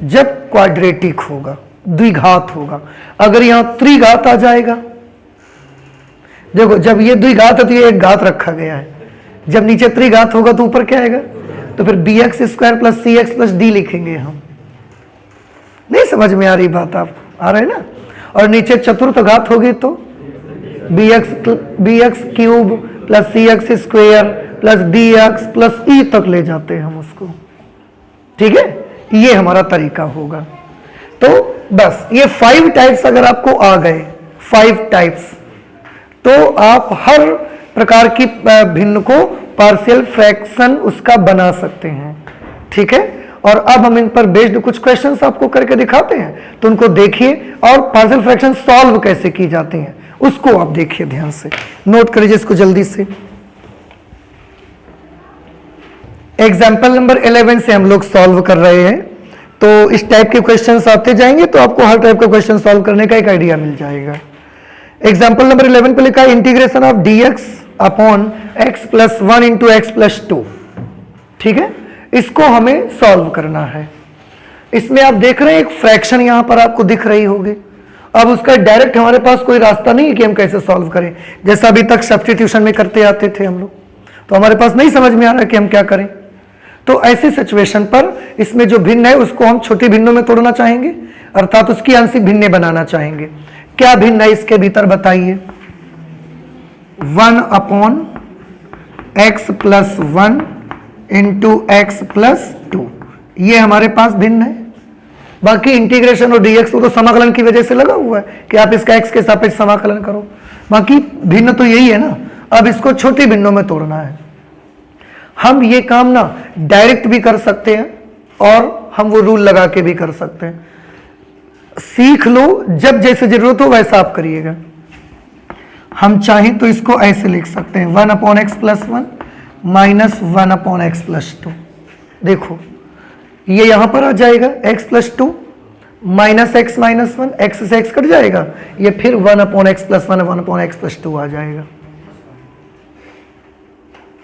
जब क्वाड्रेटिक होगा, द्विघात होगा। अगर यहां त्रिघात आ जाएगा, देखो जब ये द्विघात है तो ये एक घात रखा गया है, जब नीचे त्रिघात होगा तो ऊपर क्या आएगा, तो फिर bx square plus c x plus D लिखेंगे हम। नहीं समझ में आ रही बात, आप आ रहे ना। और नीचे चतुर्थ घात होगी तो bx cube plus c x square plus d x plus e तक ले जाते हैं हम उसको। ठीक है, ये हमारा तरीका होगा। तो बस ये 5 टाइप्स अगर आपको आ गए, 5 टाइप्स, तो आप हर प्रकार की भिन्न को पार्शियल फ्रैक्शन उसका बना सकते हैं। ठीक है, और अब हम इन पर बेस्ड कुछ क्वेश्चंस आपको करके दिखाते हैं, तो उनको देखिए और पार्शियल फ्रैक्शन सॉल्व कैसे की जाती हैं उसको आप देखिए, ध्यान से नोट करिए इसको जल्दी से। एग्जाम्पल नंबर 11 से हम लोग सॉल्व कर रहे हैं, तो इस टाइप के क्वेश्चंस आते जाएंगे तो आपको हर टाइप का क्वेश्चन सॉल्व करने का एक आइडिया मिल जाएगा। एग्जाम्पल नंबर 11 पे लिखा है integration of dx upon x plus 1 into x plus 2। ठीक है, इसको हमें सॉल्व करना है। इसमें आप देख रहे हैं एक फ्रैक्शन यहां पर आपको दिख रही होगी। अब उसका डायरेक्ट हमारे पास कोई रास्ता नहीं है कि हम कैसे सॉल्व करें, जैसा अभी तक सब्स्टिट्यूशन में करते आते थे हम लोग, तो हमारे पास नहीं समझ में आ रहा है कि हम क्या करें। तो ऐसी सिचुएशन पर इसमें जो भिन्न है उसको हम छोटी भिन्नों में तोड़ना चाहेंगे, अर्थात उसकी आंशिक भिन्न बनाना चाहेंगे। क्या भिन्न है इसके भीतर बताइए, 1 upon x plus 1 into x plus 2, ये हमारे पास भिन्न है। बाकी इंटीग्रेशन और डीएक्स वो तो समाकलन की वजह से लगा हुआ है कि आप इसका एक्स के सापेक्ष समाकलन करो, बाकी भिन्न तो यही है ना। अब इसको छोटी भिन्नों में तोड़ना है। हम ये काम ना डायरेक्ट भी कर सकते हैं और हम वो रूल लगा के भी कर सकते हैं। सीख लो, जब जैसे जरूरत हो वैसा आप करिएगा। हम चाहें तो इसको ऐसे लिख सकते हैं 1 upon x plus 1 minus 1 upon x plus 2। देखो ये यहां पर आ जाएगा x plus 2 minus x minus 1, x से एक्स कट जाएगा, ये फिर 1 upon x plus 1 1 upon x plus 2 आ जाएगा।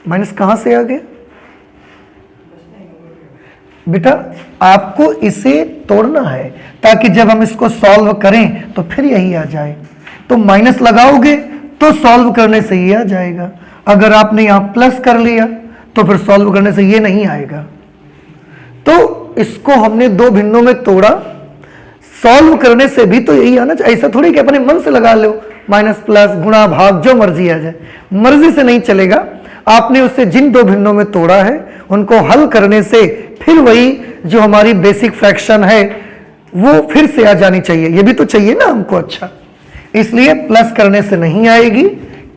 माइनस कहां से आ गया बेटा, आपको इसे तोड़ना है ताकि जब हम इसको सॉल्व करें तो फिर यही आ जाए। तो माइनस लगाओगे तो सॉल्व करने से ये आ जाएगा, अगर आपने यहां प्लस कर लिया तो फिर सॉल्व करने से ये नहीं आएगा। तो इसको हमने 2 भिन्नों में तोड़ा, सॉल्व करने से भी तो यही आना चाहिए। ऐसा थोड़ी कि अपने मन से लगा लो माइनस प्लस गुणा भाग जो मर्जी आ जाए, मर्जी से नहीं चलेगा। आपने उससे जिन 2 भिन्नों में तोड़ा है उनको हल करने से फिर वही जो हमारी बेसिक फ्रैक्शन है वो फिर से आ जानी चाहिए। ये भी तो चाहिए ना हमको अच्छा, इसलिए प्लस करने से नहीं आएगी,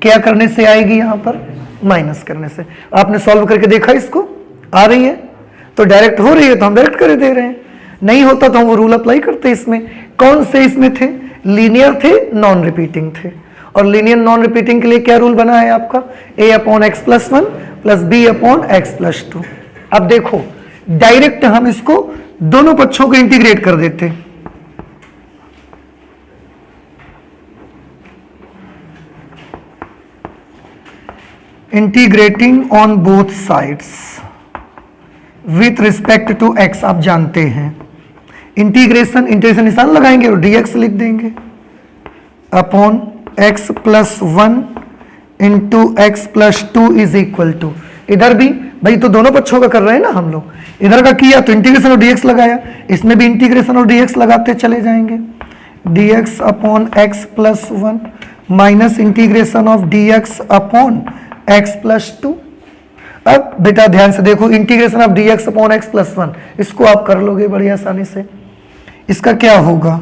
क्या करने से आएगी, यहां पर माइनस करने से। आपने सॉल्व करके देखा इसको, आ रही है तो डायरेक्ट हो रही है तो हम डायरेक्ट कर दे रहे हैं, नहीं होता तो हम वो रूल अप्लाई करते। इसमें कौन से इसमें थे, लीनियर थे, नॉन रिपीटिंग थे। और लीनियर नॉन रिपीटिंग के लिए क्या रूल बना है आपका, a upon x plus 1 plus b upon x plus 2। अब देखो डायरेक्ट हम इसको दोनों पक्षों को इंटीग्रेट कर देते, integrating on both sides with respect to x। आप जानते हैं इंटीग्रेशन, इंटीग्रेशन निशान लगाएंगे और dx लिख देंगे upon x plus 1 into x plus 2 is equal to, इधर भी भाई तो दोनों पक्षों का कर रहे हैं ना हम लोग, इधर का किया तो इंटीग्रेशन और dx लगाया, इसमें भी इंटीग्रेशन और dx लगाते चले जाएंगे। dx upon x plus 1 minus integration of dx upon x plus 2। अब बेटा ध्यान से देखो, integration of dx upon x plus 1 इसको आप कर लोगे बड़ी आसानी से। इसका क्या होगा,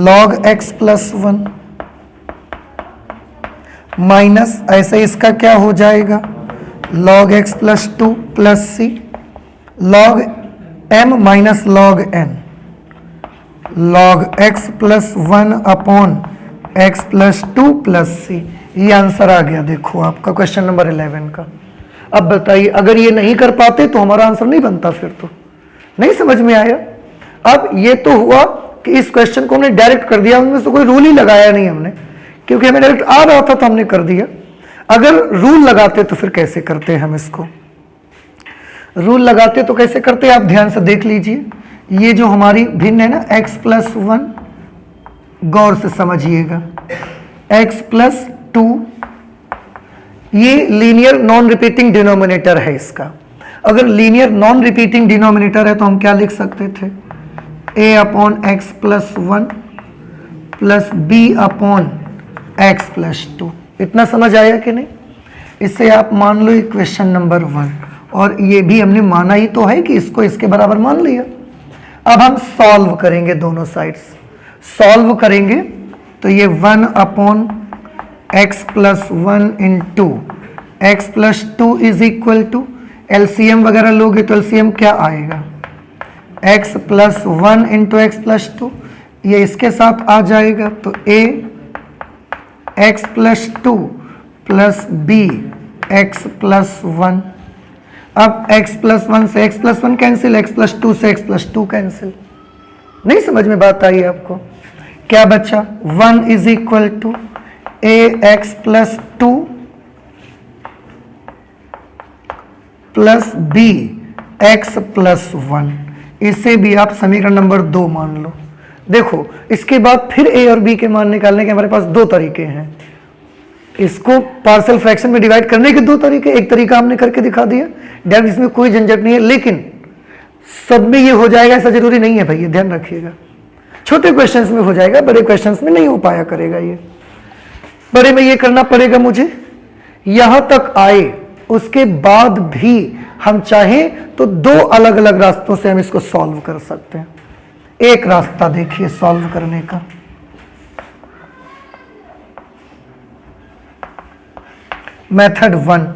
log x प्लस 1 माइनस ऐसे इसका क्या हो जाएगा, log x plus 2 plus c, log m minus log n, log x plus 1 upon x plus 2 plus c. ये आंसर आ गया देखो आपका क्वेश्चन नंबर 11 का। अब बताइए अगर ये नहीं कर पाते तो हमारा आंसर नहीं बनता, फिर तो नहीं समझ में आया। अब ये तो हुआ कि इस क्वेश्चन को हमने डायरेक्ट कर दिया, उनमें से कोई रूल ही लगाया नहीं हमने, क्योंकि हमें डायरेक्ट आ रहा था तो हमने कर दिया। अगर रूल लगाते तो फिर कैसे करते हम इसको, रूल लगाते तो कैसे करते आप ध्यान से देख लीजिए। ये जो हमारी भिन्न है ना x प्लस 1, गौर से समझिएगा, x प्लस 2, ये लीनियर नॉन रिपीटिंग डिनोमिनेटर है इसका। अगर लीनियर नॉन रिपीटिंग डिनोमिनेटर है तो हम क्या लिख सकते थे, a upon x plus 1 plus b upon x plus 2। इतना समझ आया कि नहीं? इससे आप मान लो इक्वेशन नंबर 1, और ये भी हमने माना ही तो है कि इसको इसके बराबर मान लिया। अब हम सॉल्व करेंगे दोनों साइड्स। सॉल्व करेंगे तो ये 1 upon x plus 1 into x plus 2 is equal to, LCM वगैरह लोगे तो एलसीएम क्या आएगा, x plus 1 into x plus 2, ये इसके साथ आ जाएगा तो a x plus 2 plus b x plus 1। अब x प्लस 1 से x plus 1 cancel, x plus 2 से x प्लस 2 कैंसिल। नहीं समझ में बात आई आपको? क्या बचा, 1 is equal to a x plus 2 plus b x plus 1। इसे भी आप समीकरण नंबर 2 मान लो। देखो इसके बाद फिर a और b के मान निकालने के हमारे पास दो तरीके हैं। इसको पार्शियल फ्रैक्शन में डिवाइड करने के दो तरीके, एक तरीका हमने करके दिखा दिया डायरेक्ट, इसमें कोई झंझट नहीं है, लेकिन सब में ये हो जाएगा ऐसा जरूरी नहीं है भाई, ये ध्यान रखिएगा। छोटे क्वेश्चंस में हो जाएगा, बड़े क्वेश्चंस में नहीं हो पाया करेगा। ये बड़े में ये करना पड़ेगा मुझे, यहां तक आए उसके बाद भी हम चाहें तो दो अलग अलग रास्तों से हम इसको सॉल्व कर सकते हैं। एक रास्ता देखिए सॉल्व करने का, मेथड 1।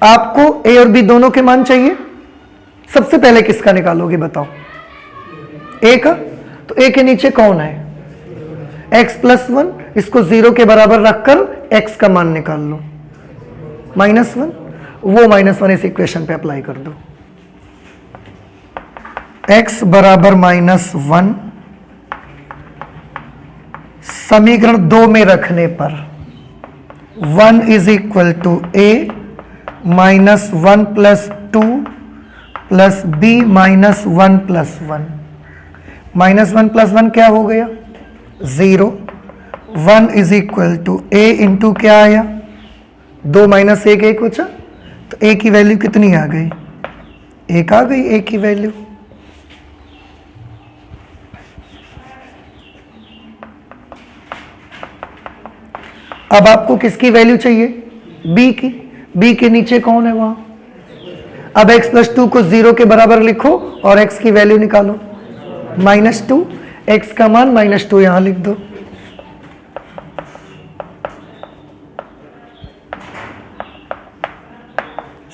आपको a और b दोनों के मान चाहिए। सबसे पहले किसका निकालोगे बताओ, a का। तो a के नीचे कौन है, x प्लस 1, इसको 0 के बराबर रखकर x का मान निकाल लो, -1। वो -1 इस इक्वेशन पे अप्लाई कर दो, x बराबर -1 समीकरण 2 में रखने पर 1 is equal to a -1 plus 2 plus b -1 plus 1। -1 plus 1 क्या हो गया, 0। 1 is equal to a into क्या आया, 2 माइनस 1 1 बचा, तो a की वैल्यू कितनी आ गई, 1 आ गई a की वैल्यू। अब आपको किसकी वैल्यू चाहिए, b की। b के नीचे कौन है वहां, अब x प्लस 2 को 0 के बराबर लिखो और x की वैल्यू निकालो, -2। x का मान -2 यहां लिख दो।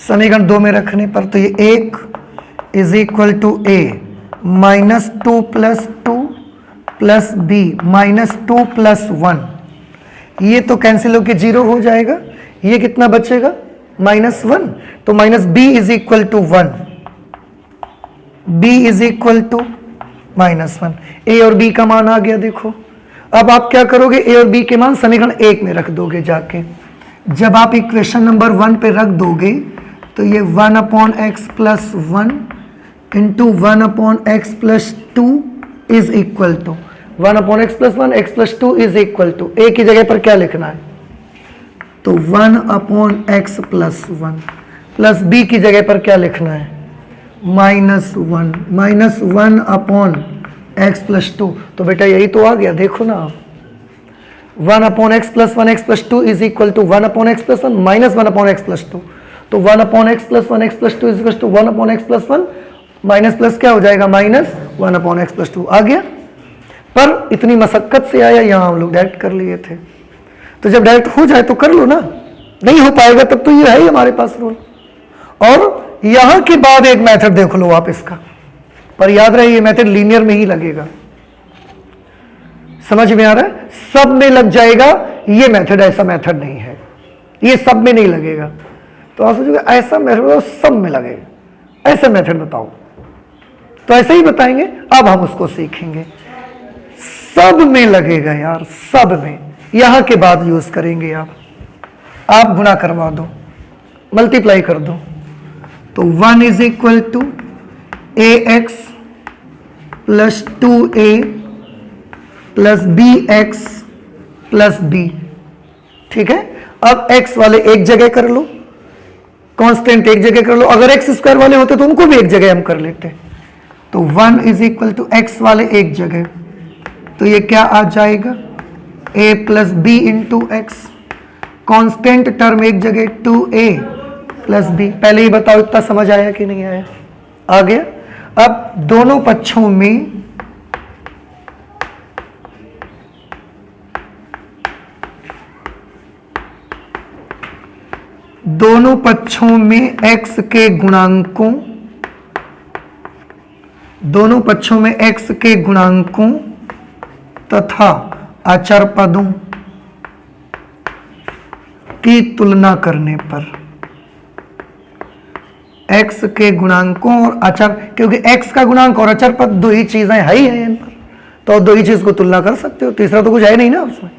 समीकरण 2 में रखने पर तो ये 1 is equal to a -2 plus 2 plus b -2 plus 1। ये तो कैंसिल होके 0 हो जाएगा, ये कितना बचेगा, -1। तो -b is equal to 1, b is equal to -1। a और b का मान आ गया देखो। अब आप क्या करोगे, a और b के मान समीकरण 1 में रख दोगे जाके। जब आप इक्वेशन नंबर 1 पे रख दोगे तो ये 1 upon x plus 1 into 1 upon x plus 2 is equal to 1 upon x plus 1, x plus 2 is equal to, a की जगह पर क्या लिखना है, तो 1 upon x plus 1 plus b की जगह पर क्या लिखना है, -1 अपॉन एक्स प्लस 2। तो बेटा यही तो आ गया, देखो ना आप, 1 upon x plus 1 x plus 2 is equal to 1 upon x plus 1 -1 upon x plus 2। तो 1 upon x plus 1 x plus 2 is equal to 1 upon x plus 1 minus plus क्या हो जाएगा, -1 अपॉन एक्स प्लस 2 आ गया। पर इतनी मशक्कत से आया, यहाँ हम लोग डायरेक्ट कर लिए थे। तो जब डायरेक्ट हो जाए तो कर लो ना, नहीं हो पाएगा तब तो ये है ही हमारे पास रूल। और यहां के बाद एक मेथड देख लो आप इसका, पर याद रहे ये मेथड लीनियर में ही लगेगा। समझ में आ रहा है, सब में लग जाएगा, ये मेथड ऐसा मेथड नहीं है, ये सब में नहीं लगेगा। तो आप सोचोगे ऐसा मेथड सब में लगेगा, ऐसा मेथड बताओ, तो ऐसे ही बताएंगे। अब हम उसको सीखेंगे, सब में लगेगा यार, सब में। यहां के बाद यूज करेंगे आप गुणा करवा दो, मल्टीप्लाई कर दो, तो 1 is equal to a x plus 2a plus b x plus b. ठीक है, अब x वाले एक जगह कर लो, कांस्टेंट एक जगह कर लो, अगर एक्स स्क्वायर वाले होते तो उनको भी एक जगह हम कर लेते। तो 1 इज इक्वल टू एक्स वाले एक जगह, तो ये क्या आ जाएगा a plus b into x, constant term एक जगह 2a प्लस बी। पहले ही बताओ इतना समझ आया कि नहीं आया? आ गया। अब दोनों पक्षों में x के गुणांकों, दोनों पक्षों में x के गुणांकों तथा अचर पदों की तुलना करने पर, x के गुणांकों और अचर, क्योंकि x का गुणांक और अचर पद दो ही चीजें है ही है इन पर, तो दो ही चीज को तुलना कर सकते हो, तीसरा तो कुछ है नहीं ना उसमें।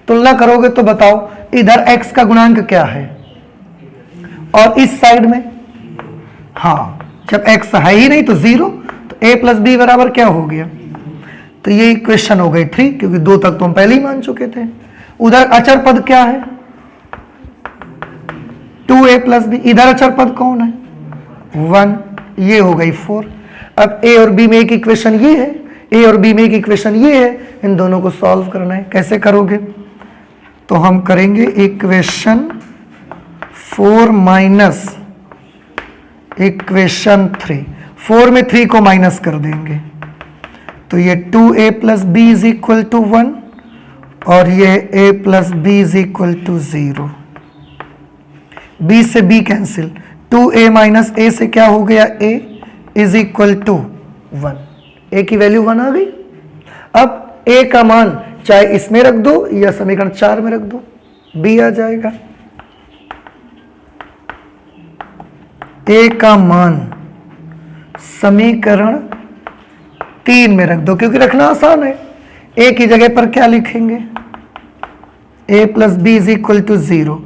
तुलना करोगे तो बताओ इधर x का गुणांक क्या है और इस साइड में, हाँ जब x है ही नहीं तो 0, तो a प्लस बी बराबर क्या हो गया? तो ये इक्वेशन हो गई 3, क्योंकि 2 तक तो हम पहले ही मान चुके थे। उधर अचर पद क्या है? 2a plus B. इधर अचर पद कौन है? 1। ये हो गई 4। अब a और b में एक इक्वेशन ये है, a और b में एक इक्वेशन ये है, इन दोनों को सॉल्व करना है। कैसे करोगे? तो हम करेंगे इक्वेशन 4 माइनस इक्वेशन 3। 4 में 3 को माइनस कर देंगे, तो ये 2a plus b is equal to 1 और ये a plus b is equal to 0। b से b cancel, 2a minus a से क्या हो गया? a is equal to 1। a की वैल्यू 1 आ गई। अब a का मान चाहे इसमें रख दो या समीकरण 4 में रख दो, b आ जाएगा। a का मान समीकरण 3 में रख दो, क्योंकि रखना आसान है। a की जगह पर क्या लिखेंगे? a plus b is equal to 0।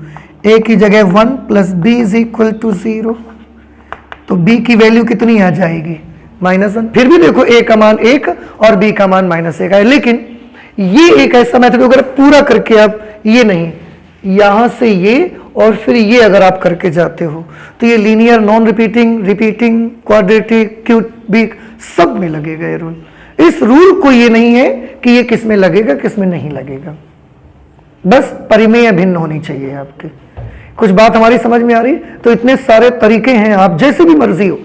a की जगह 1 plus b is equal to 0, तो b की वैल्यू कितनी आ जाएगी? -1। फिर भी देखो a का मान 1 और b का मान -1 है, लेकिन ये एक ऐसा मेथड अगर पूरा करके आप ये नहीं, यहां से ये और फिर ये अगर आप करके जाते हो तो ये linear, non repeating, repeating, quadratic, cubic सब में लगेगा ये रूल। इस रूल को ये नहीं है कि ये किस में लगेगा किस में नहीं लगेगा, बस परिमेय भिन्न होनी चाहिए आपकी। कुछ बात हमारी समझ में आ रही? तो इतने सारे तरीके हैं, आप जैसे भी मर्जी हो,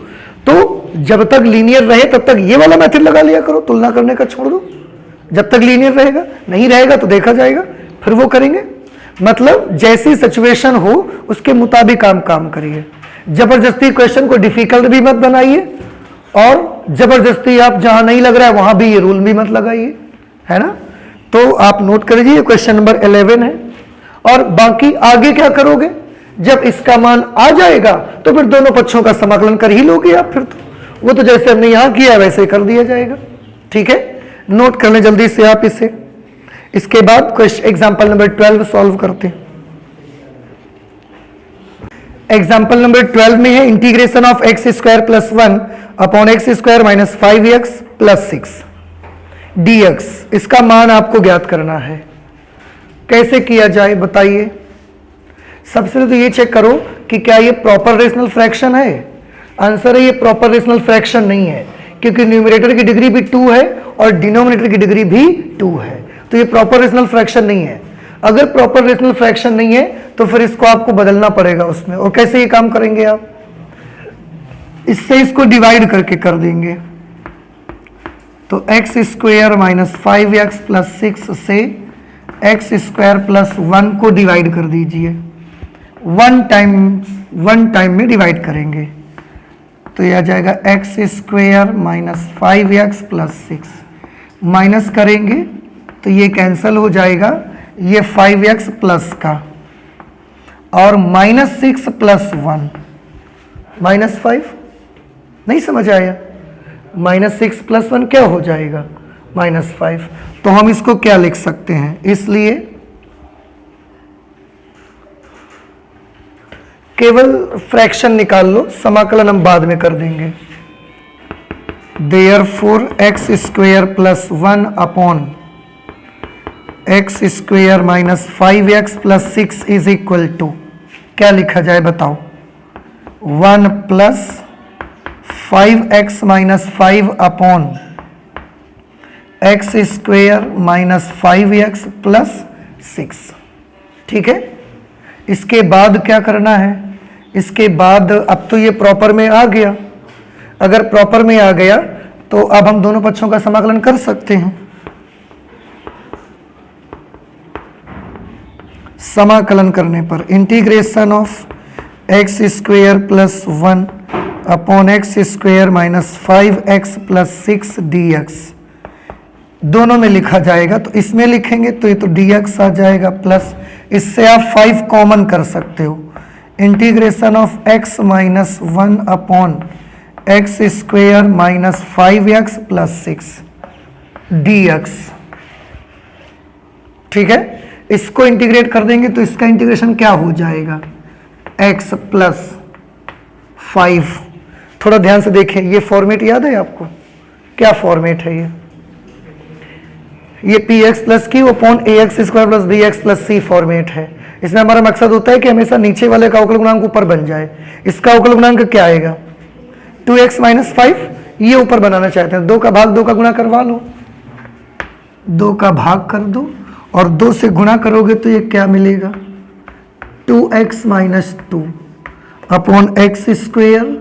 तो जब तक लीनियर रहे तब तक ये वाला मेथड लगा लिया करो, तुलना करने का छोड़ दो। जब तक लीनियर रहेगा, नहीं रहेगा तो देखा जाएगा, फिर वो करेंगे। मतलब जैसी सिचुएशन हो उसके मुताबिक आप काम करिए। जबरदस्ती क्वेश्चन को डिफिकल्ट भी मत बनाइए और जबरदस्ती आप जहां नहीं लग रहा है वहां भी ये रूल भी मत लगाइए, है ना। तो आप नोट कर लीजिए, क्वेश्चन नंबर 11 है। और बाकी आगे क्या करोगे? जब इसका मान आ जाएगा तो फिर दोनों पक्षों का समाकलन कर ही लोगे आप, फिर तो वो तो जैसे हमने यहां किया वैसे कर दिया जाएगा। ठीक है, नोट कर लें जल्दी से आप इसे। इसके बाद क्वेश्चन एग्जांपल नंबर 12 सॉल्व करते हैं। एग्जांपल नंबर 12 में है integration of x square plus 1 upon x square minus 5x plus 6 dx। इसका मान आपको ज्ञात करना है। कैसे किया जाए बताइए? सबसे पहले तो ये चेक करो कि क्या ये प्रॉपर रेशनल फ्रैक्शन है। आंसर है ये प्रॉपर रेशनल फ्रैक्शन नहीं है, क्योंकि न्यूमरेटर की डिग्री भी 2 है और डिनोमिनेटर की डिग्री भी 2 है, तो ये प्रॉपर रेशनल फ्रैक्शन नहीं है। अगर प्रॉपर रेशनल फ्रैक्शन नहीं है तो फिर इसको आपको बदलना पड़ेगा उसमें। और कैसे ये काम करेंगे आप? इससे इसको डिवाइड करके कर देंगे। तो x square minus 5x plus 6 से एक्स स्क्वायर प्लस 1 को डिवाइड कर दीजिए। वन टाइम में डिवाइड करेंगे तो यह आ जाएगा x square minus 5x plus 6। Minus करेंगे तो ये कैंसल हो जाएगा, ये 5x प्लस का, और माइनस 6 प्लस 1 माइनस 5। नहीं समझ आया? माइनस 6 प्लस 1 क्या हो जाएगा? -5। तो हम इसको क्या लिख सकते हैं? इसलिए केवल फ्रैक्शन निकाल लो, समाकलन हम बाद में कर देंगे। Therefore x square plus 1 upon x square minus 5x plus 6 is equal to क्या लिखा जाए बताओ? 1 plus 5x minus 5 upon x square minus 5x plus 6। ठीक है, इसके बाद क्या करना है? इसके बाद अब तो ये प्रॉपर में आ गया, अगर प्रॉपर में आ गया तो अब हम दोनों पक्षों का समाकलन कर सकते हैं। समाकलन करने पर integration of x square plus 1 upon x square minus 5x plus 6 dx दोनों में लिखा जाएगा। तो इसमें लिखेंगे तो ये तो dx आ जाएगा, प्लस इससे आप 5 कॉमन कर सकते हो। Integration of x minus 1 upon x square minus 5x plus 6 dx। ठीक है, इसको इंटीग्रेट कर देंगे तो इसका इंटीग्रेशन क्या हो जाएगा? x plus 5। थोड़ा ध्यान से देखें, ये फॉर्मेट याद है आपको? क्या फॉर्मेट है ये px plus q upon ax square plus bx plus c format है। इसमें हमारा मकसद होता है कि हमेशा नीचे वाले का अवकल गुणांक ऊपर बन जाए। इसका अवकल गुणांक क्या आएगा? 2x माइनस 5, ये ऊपर बनाना चाहते हैं। 2 का भाग 2 का गुणा करवा लो, 2 का भाग कर दो और 2 से गुणा करोगे तो ये क्या मिलेगा? 2x minus 2 upon x square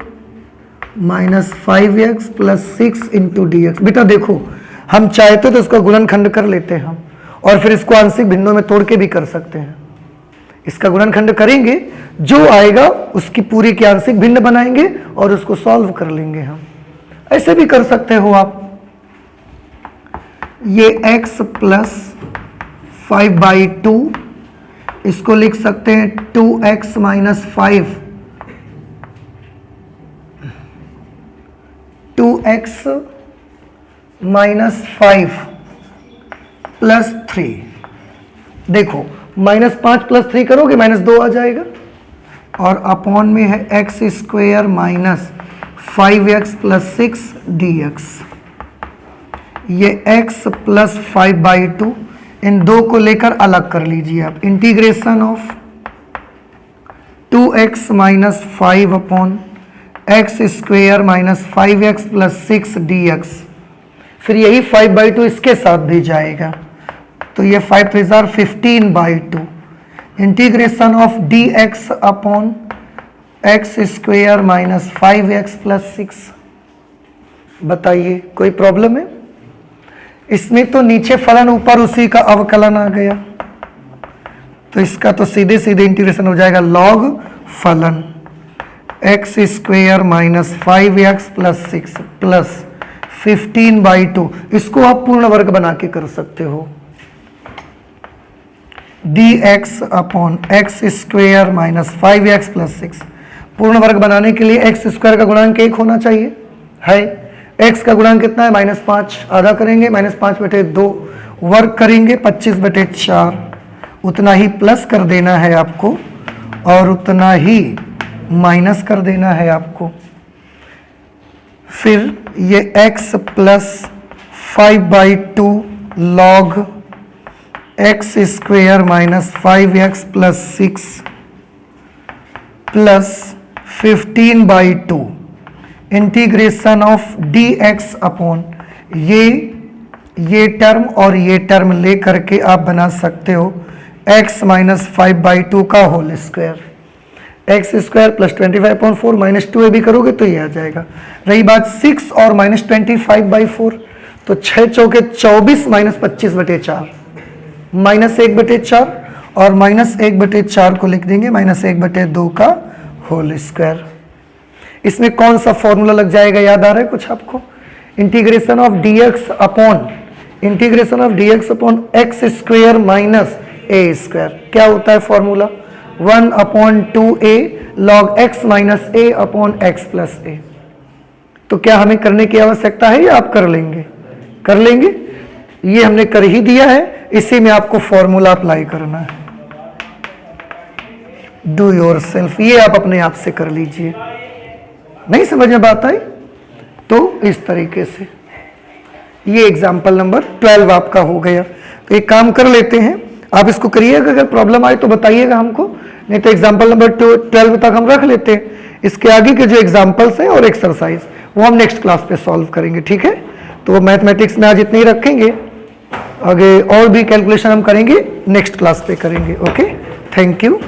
minus 5x plus 6 into dx। बेटा देखो, हम चाहते तो इसका गुणनखंड कर लेते हैं हम, और फिर इसको आंशिक भिन्नों में तोड़ के भी कर सकते हैं। इसका गुणनखंड करेंगे, जो आएगा उसकी पूरी की आंशिक भिन्न बनाएंगे और उसको सॉल्व कर लेंगे हम। ऐसे भी कर सकते हो आप। ये x प्लस 5/2, इसको लिख सकते हैं 2x minus 5, 2x minus 5 plus 3। देखो माइनस 5 प्लस 3 करोगे -2 आ जाएगा, और अपॉन में है x square minus 5x plus 6 dx। ये x प्लस 5/2, इन 2 को लेकर अलग कर लीजिए आप। Integration of 2x minus 5 upon x square minus 5x plus 6 dx। फिर यही 5/2 इसके साथ भी जाएगा, तो ये 5 3 15/2। Integration of dx upon x square minus 5x plus 6। बताइए कोई प्रॉब्लम है इसमें? तो नीचे फलन, ऊपर उसी का अवकलन आ गया, तो इसका तो सीधे सीधे इंटीग्रेशन हो जाएगा लॉग फलन x square minus 5x plus 6 plus 15/2। इसको आप पूर्ण वर्ग बना के कर सकते हो। dx upon x square minus 5x plus 6। पूर्ण वर्ग बनाने के लिए एक्स स्क्वायर का गुणांक 1 होना चाहिए, है। x का गुणांक कितना है? -5। आधा करेंगे -5/2, वर्ग करेंगे 25/4। उतना ही प्लस कर देना है आपको और उतना ही माइनस कर देना है आपको। फिर ये x plus 5/2 log x square minus 5x plus 6 plus 15/2 integration of dx upon ये टर्म और ये टर्म ले करके आप बना सकते हो x माइनस 5/2 का whole square. X square plus 25/4 minus 2ab करोगे तो ये आ जाएगा। रही बात 6 और माइनस 25/4, तो 6 चौके 24 माइनस 25/4 माइनस 1/4 और माइनस 1/4 को लिख देंगे -1/2 का होल स्क्वायर। इसमें कौन सा फॉर्मूला लग जाएगा, याद आ रहा है कुछ आपको? Integration of dx upon x square minus a square. क्या होता है formula? 1/2a log x minus a upon x plus a। तो क्या हमें करने की आवश्यकता है या आप कर लेंगे? कर लेंगे। ये हमने कर ही दिया है, इसी में आपको फॉर्मूला अप्लाई करना है। डू योर सेल्फ, ये आप अपने आप से कर लीजिए। नहीं समझ में बात आई तो इस तरीके से। ये एग्जाम्पल नंबर 12 आपका हो गया। तो एक काम कर लेते हैं, आप इसको करिएगा, अगर प्रॉब्लम आए तो बताइएगा हमको, नहीं तो एग्जाम्पल नंबर 12 तक हम रख लेते हैं। इसके आगे के जो एग्जाम्पल्स हैं और एक्सरसाइज वो हम नेक्स्ट क्लास पे सॉल्व करेंगे, ठीक है। तो मैथमेटिक्स में आज इतने ही रखेंगे, आगे और भी कैलकुलेशन हम करेंगे नेक्स्ट क्लास पे करेंगे। Okay, thank you.